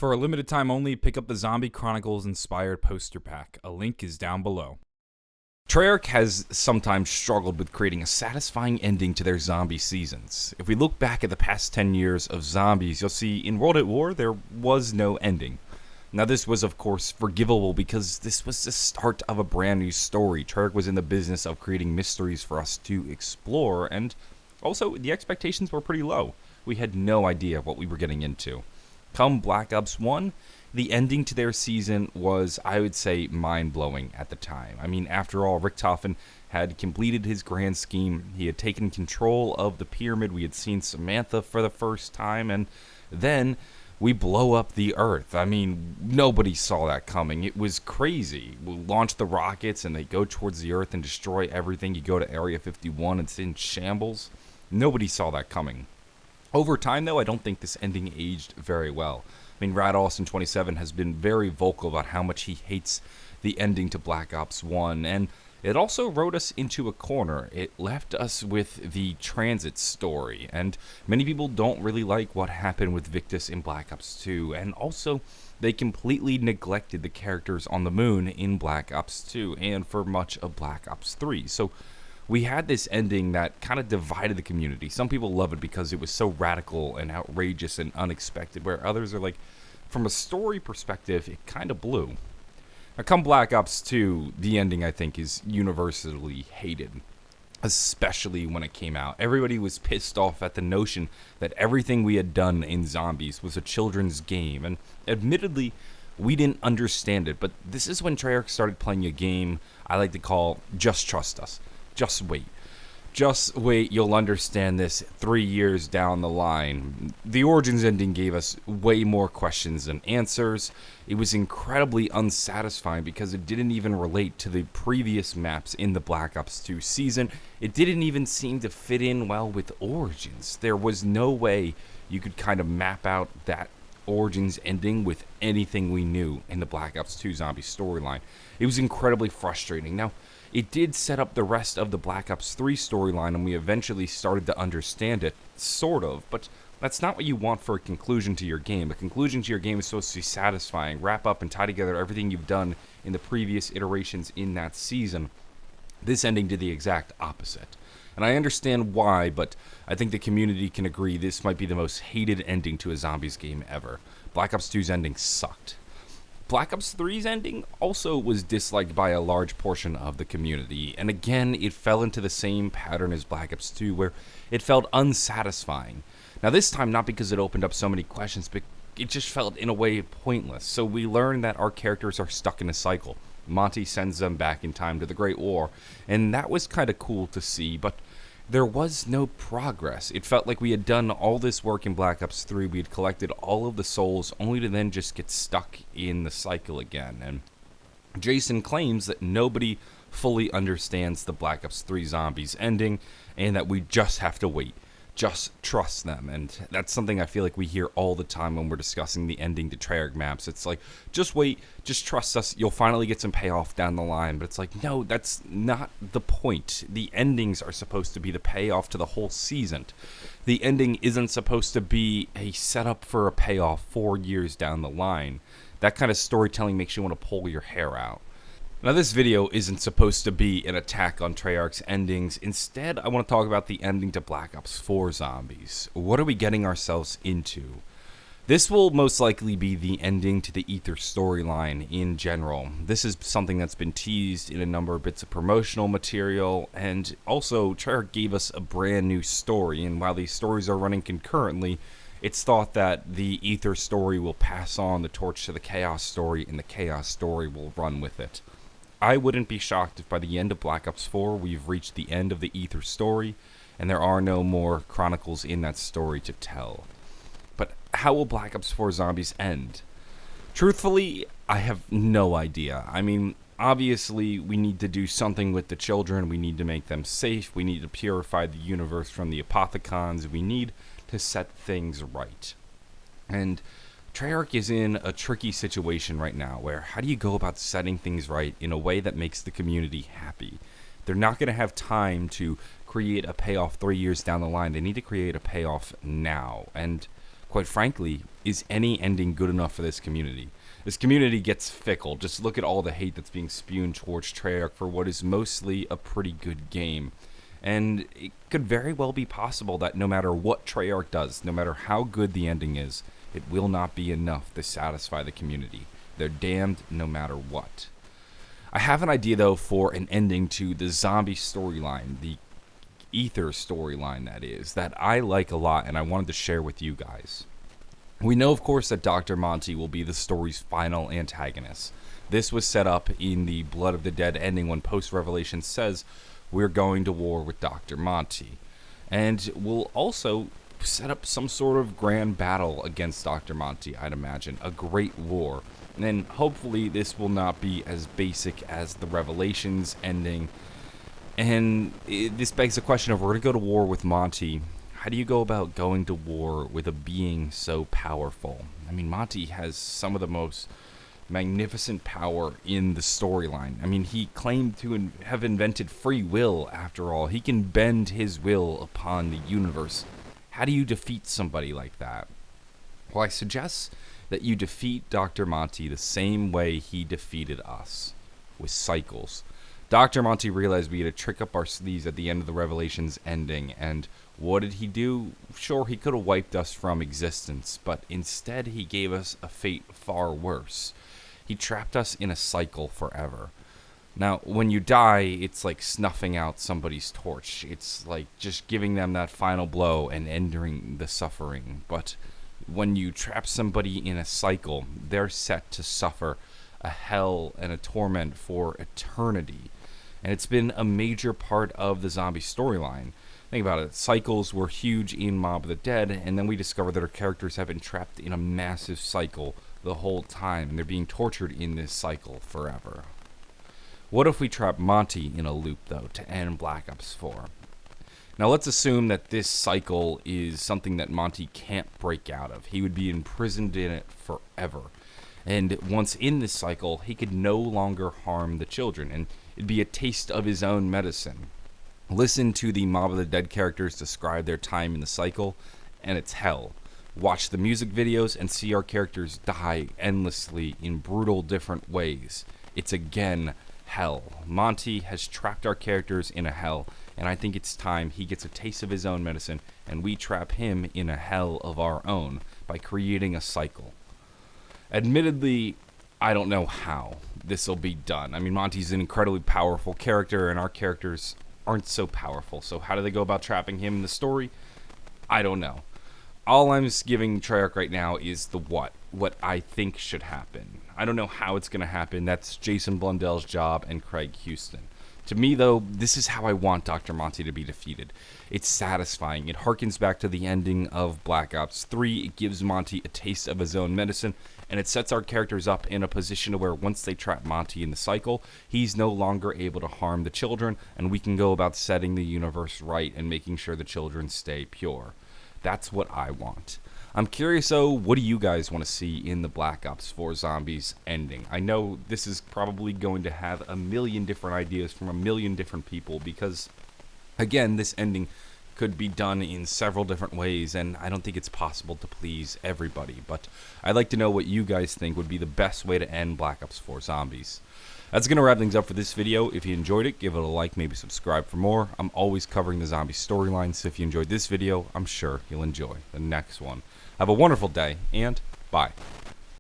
For a limited time only, pick up the Zombie Chronicles inspired poster pack. A link is down below. Treyarch has sometimes struggled with creating a satisfying ending to their zombie seasons. If we look back at the past 10 years of zombies, you'll see in World at War there was no ending. Now this was of course forgivable because this was the start of a brand new story. Treyarch was in the business of creating mysteries for us to explore, and also the expectations were pretty low. We had no idea what we were getting into. Come Black Ops 1, the ending to their season was, I would say, mind-blowing at the time. I mean, after all, Richtofen had completed his grand scheme. He had taken control of the pyramid. We had seen Samantha for the first time, and then we blow up the Earth. I mean, nobody saw that coming. It was crazy. We launch the rockets, and they go towards the Earth and destroy everything. You go to Area 51, it's in shambles. Nobody saw that coming. Over time, though, I don't think this ending aged very well. I mean, Rad Austin 27 has been very vocal about how much he hates the ending to Black Ops 1, and it also wrote us into a corner. It left us with the transit story, and many people don't really like what happened with Victus in Black Ops 2, and also they completely neglected the characters on the moon in Black Ops 2 and for much of Black Ops 3. So we had this ending that kind of divided the community. Some people love it because it was so radical and outrageous and unexpected, where others are like, from a story perspective, it kind of blew. Now, come Black Ops 2, the ending, I think, is universally hated, especially when it came out. Everybody was pissed off at the notion that everything we had done in Zombies was a children's game, and admittedly, we didn't understand it, but this is when Treyarch started playing a game I like to call Just Trust Us. Just wait. Just wait, you'll understand this 3 years down the line. The Origins ending gave us way more questions than answers. It was incredibly unsatisfying because it didn't even relate to the previous maps in the Black Ops 2 season. It didn't even seem to fit in well with Origins. There was no way you could kind of map out that Origins ending with anything we knew in the Black Ops 2 zombie storyline. It was incredibly frustrating. Now, it did set up the rest of the Black Ops 3 storyline, and we eventually started to understand it, sort of, but that's not what you want for a conclusion to your game. A conclusion to your game is supposed to be satisfying, wrap up and tie together everything you've done in the previous iterations in that season. This ending did the exact opposite. And I understand why, but I think the community can agree this might be the most hated ending to a zombies game ever. Black Ops 2's ending sucked. Black Ops 3's ending also was disliked by a large portion of the community, and again, it fell into the same pattern as Black Ops 2, where it felt unsatisfying. Now this time, not because it opened up so many questions, but it just felt in a way pointless. So we learned that our characters are stuck in a cycle. Monty sends them back in time to the Great War, and that was kind of cool to see, but there was no progress. It felt like we had done all this work in Black Ops 3, we had collected all of the souls, only to then just get stuck in the cycle again. And Jason claims that nobody fully understands the Black Ops 3 zombies ending, and that we just have to wait. Just trust them, and that's something I feel like we hear all the time when we're discussing the ending to Treyarch maps. It's like, just wait, just trust us, you'll finally get some payoff down the line. But it's like, no, that's not the point. The endings are supposed to be the payoff to the whole season. The ending isn't supposed to be a setup for a payoff 4 years down the line. That kind of storytelling makes you want to pull your hair out. Now this video isn't supposed to be an attack on Treyarch's endings. Instead, I want to talk about the ending to Black Ops 4 Zombies. What are we getting ourselves into? This will most likely be the ending to the Eather Storyline in general. This is something that's been teased in a number of bits of promotional material, and also Treyarch gave us a brand new story, and while these stories are running concurrently, it's thought that the Eather story will pass on the torch to the Chaos story, and the Chaos story will run with it. I wouldn't be shocked if by the end of Black Ops 4 we've reached the end of the Eather story and there are no more chronicles in that story to tell. But how will Black Ops 4 Zombies end? Truthfully, I have no idea. I mean, obviously we need to do something with the children, we need to make them safe, we need to purify the universe from the Apothicons, we need to set things right. And Treyarch is in a tricky situation right now where how do you go about setting things right in a way that makes the community happy? They're not going to have time to create a payoff 3 years down the line. They need to create a payoff now. And Quite frankly, is any ending good enough for this community? This community gets fickle. Just look at all the hate that's being spewed towards Treyarch for what is mostly a pretty good game. And it could very well be possible that no matter what Treyarch does, no matter how good the ending is, it will not be enough to satisfy the community. They're damned no matter what. I have an idea, though, for an ending to the zombie storyline, the Eather storyline, that I like a lot, and I wanted to share with you guys. We know, of course, that Dr. Monty will be the story's final antagonist. This was set up in the Blood of the Dead ending when post-revelation says, we're going to war with Dr. Monty. And we'll also set up some sort of grand battle against Dr. Monty, I'd imagine. A great war. And hopefully this will not be as basic as the Revelations ending. And this begs the question of, we're going to go to war with Monty. How do you go about going to war with a being so powerful? I mean, Monty has some of the most magnificent power in the storyline. I mean, he claimed to have invented free will, after all. He can bend his will upon the universe. How do you defeat somebody like that? Well, I suggest that you defeat Dr. Monty the same way he defeated us, with cycles. Dr. Monty realized we had a trick up our sleeves at the end of the Revelations ending, and what did he do? Sure, he could have wiped us from existence, but instead he gave us a fate far worse. He trapped us in a cycle forever. Now, when you die, it's like snuffing out somebody's torch. It's like just giving them that final blow and ending the suffering. But when you trap somebody in a cycle, they're set to suffer a hell and a torment for eternity. And it's been a major part of the zombie storyline. Think about it. Cycles were huge in Mob of the Dead, and then we discovered that our characters have been trapped in a massive cycle the whole time, and they're being tortured in this cycle forever. What if we trap Monty in a loop, though, to end Black Ops 4? Now, let's assume that this cycle is something that Monty can't break out of. He would be imprisoned in it forever. And once in this cycle, he could no longer harm the children, and it'd be a taste of his own medicine. Listen to the Mob of the Dead characters describe their time in the cycle, and it's hell. Watch the music videos and see our characters die endlessly in brutal different ways. It's again hell. Monty has trapped our characters in a hell, and I think it's time he gets a taste of his own medicine and we trap him in a hell of our own by creating a cycle. Admittedly, I don't know how this will be done. I mean, Monty's an incredibly powerful character, and our characters aren't so powerful. So how do they go about trapping him in the story? I don't know. All I'm giving Treyarch right now is the what I think should happen. I don't know how it's going to happen. That's Jason Blundell's job and Craig Houston. To me, though, this is how I want Dr. Monty to be defeated. It's satisfying. It harkens back to the ending of Black Ops 3. It gives Monty a taste of his own medicine, and it sets our characters up in a position where once they trap Monty in the cycle, he's no longer able to harm the children, and we can go about setting the universe right and making sure the children stay pure. That's what I want. I'm curious, though, what do you guys want to see in the Black Ops 4 Zombies ending? I know this is probably going to have a million different ideas from a million different people because, again, this ending could be done in several different ways, and I don't think it's possible to please everybody. But I'd like to know what you guys think would be the best way to end Black Ops 4 Zombies. That's going to wrap things up for this video. If you enjoyed it, give it a like, maybe subscribe for more. I'm always covering the zombie storyline, so if you enjoyed this video, I'm sure you'll enjoy the next one. Have a wonderful day, and bye.